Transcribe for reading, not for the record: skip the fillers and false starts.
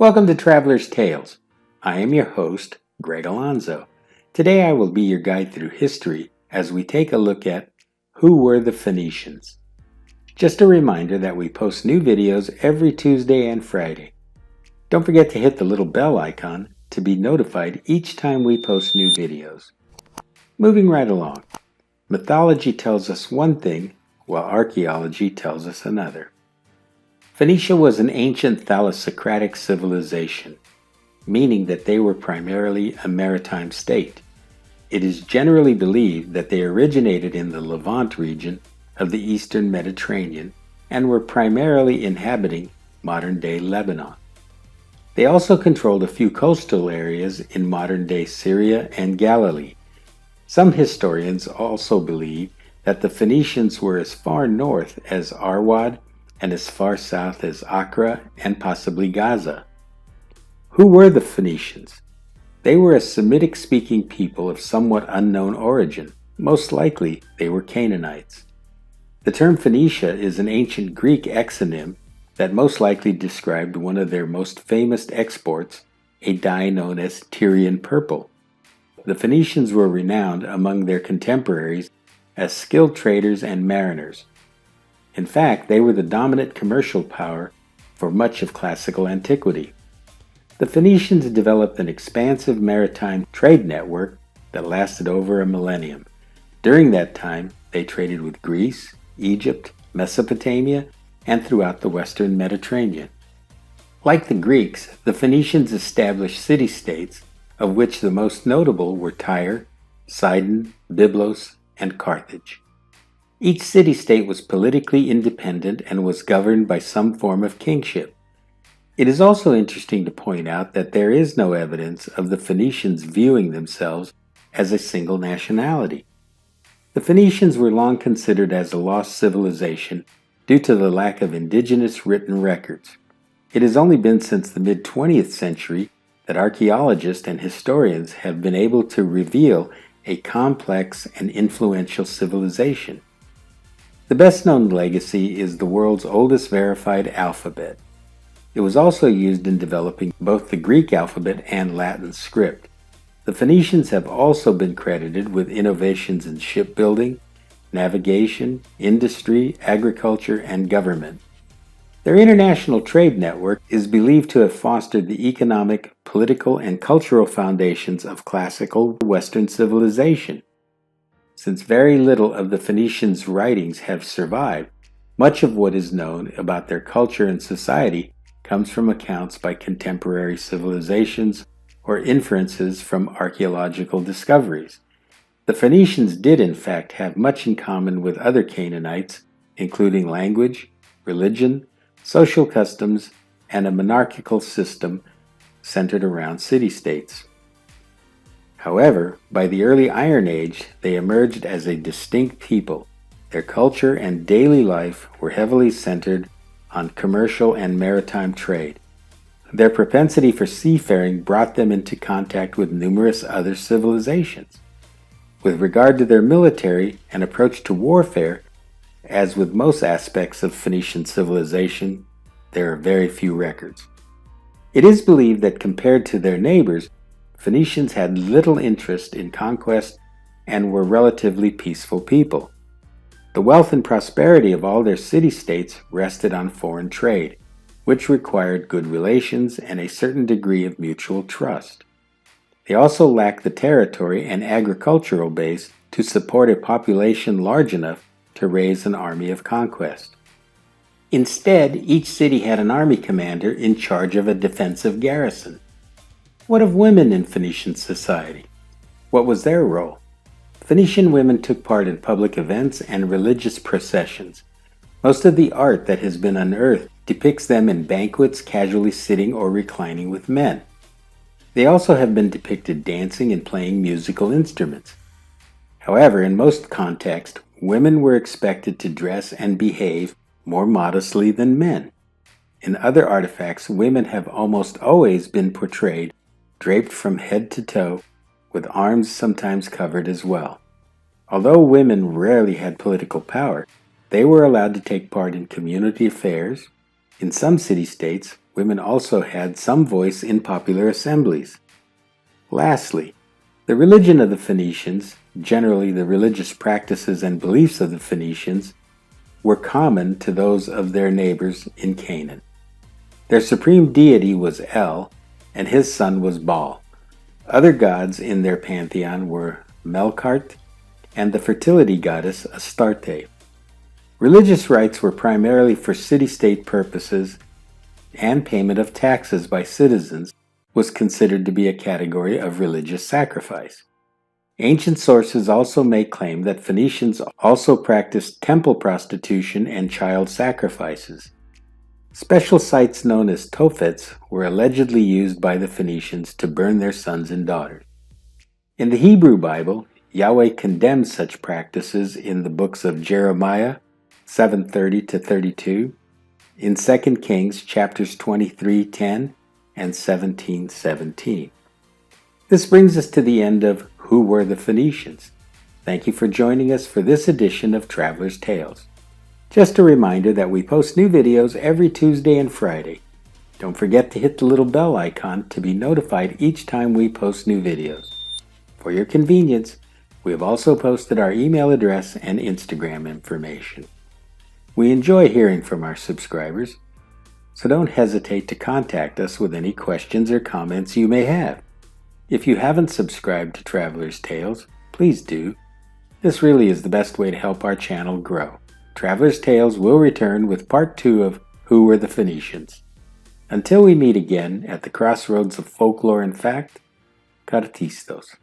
Welcome to Traveler's Tales. I am your host, Greg Alonzo. Today I will be your guide through history as we take a look at Who Were the Phoenicians? Just a reminder that we post new videos every Tuesday and Friday. Don't forget to hit the little bell icon to be notified each time we post new videos. Moving right along, mythology tells us one thing, while archaeology tells us another. Phoenicia was an ancient thalassocratic civilization, meaning that they were primarily a maritime state. It is generally believed that they originated in the Levant region of the eastern Mediterranean and were primarily inhabiting modern-day Lebanon. They also controlled a few coastal areas in modern-day Syria and Galilee. Some historians also believe that the Phoenicians were as far north as Arwad and as far south as Accra and possibly Gaza. Who were the Phoenicians? They were a Semitic-speaking people of somewhat unknown origin. Most likely, they were Canaanites. The term Phoenicia is an ancient Greek exonym that most likely described one of their most famous exports, a dye known as Tyrian purple. The Phoenicians were renowned among their contemporaries as skilled traders and mariners. In fact, they were the dominant commercial power for much of classical antiquity. The Phoenicians developed an expansive maritime trade network that lasted over a millennium. During that time, they traded with Greece, Egypt, Mesopotamia, and throughout the western Mediterranean. Like the Greeks, the Phoenicians established city-states, of which the most notable were Tyre, Sidon, Byblos, and Carthage. Each city-state was politically independent and was governed by some form of kingship. It is also interesting to point out that there is no evidence of the Phoenicians viewing themselves as a single nationality. The Phoenicians were long considered as a lost civilization due to the lack of indigenous written records. It has only been since the mid-20th century that archaeologists and historians have been able to reveal a complex and influential civilization. The best-known legacy is the world's oldest verified alphabet. It was also used in developing both the Greek alphabet and Latin script. The Phoenicians have also been credited with innovations in shipbuilding, navigation, industry, agriculture, and government. Their international trade network is believed to have fostered the economic, political, and cultural foundations of classical Western civilization. Since very little of the Phoenicians' writings have survived, much of what is known about their culture and society comes from accounts by contemporary civilizations or inferences from archaeological discoveries. The Phoenicians did in fact have much in common with other Canaanites, including language, religion, social customs, and a monarchical system centered around city-states. However, by the early Iron Age, they emerged as a distinct people. Their culture and daily life were heavily centered on commercial and maritime trade. Their propensity for seafaring brought them into contact with numerous other civilizations. With regard to their military and approach to warfare, as with most aspects of Phoenician civilization, there are very few records. It is believed that compared to their neighbors, Phoenicians had little interest in conquest and were relatively peaceful people. The wealth and prosperity of all their city-states rested on foreign trade, which required good relations and a certain degree of mutual trust. They also lacked the territory and agricultural base to support a population large enough to raise an army of conquest. Instead, each city had an army commander in charge of a defensive garrison. What of women in Phoenician society? What was their role? Phoenician women took part in public events and religious processions. Most of the art that has been unearthed depicts them in banquets casually sitting or reclining with men. They also have been depicted dancing and playing musical instruments. However, in most contexts, women were expected to dress and behave more modestly than men. In other artifacts, women have almost always been portrayed draped from head to toe, with arms sometimes covered as well. Although women rarely had political power, they were allowed to take part in community affairs. In some city-states, women also had some voice in popular assemblies. Lastly, the religion of the Phoenicians, generally the religious practices and beliefs of the Phoenicians, were common to those of their neighbors in Canaan. Their supreme deity was El, and his son was Baal. Other gods in their pantheon were Melkart and the fertility goddess Astarte. Religious rites were primarily for city-state purposes, and payment of taxes by citizens was considered to be a category of religious sacrifice. Ancient sources also make claim that Phoenicians also practiced temple prostitution and child sacrifices. Special sites known as tophets were allegedly used by the Phoenicians to burn their sons and daughters. In the Hebrew Bible, Yahweh condemns such practices in the books of Jeremiah 7:30-32, in 2 Kings chapters 23:10 and 17:17. This brings us to the end of Who Were the Phoenicians? Thank you for joining us for this edition of Traveler's Tales. Just a reminder that we post new videos every Tuesday and Friday. Don't forget to hit the little bell icon to be notified each time we post new videos. For your convenience, we have also posted our email address and Instagram information. We enjoy hearing from our subscribers, so don't hesitate to contact us with any questions or comments you may have. If you haven't subscribed to Traveler's Tales, please do. This really is the best way to help our channel grow. Traveler's Tales will return with part 2 of Who Were the Phoenicians? Until we meet again at the crossroads of folklore and fact, Cartistos.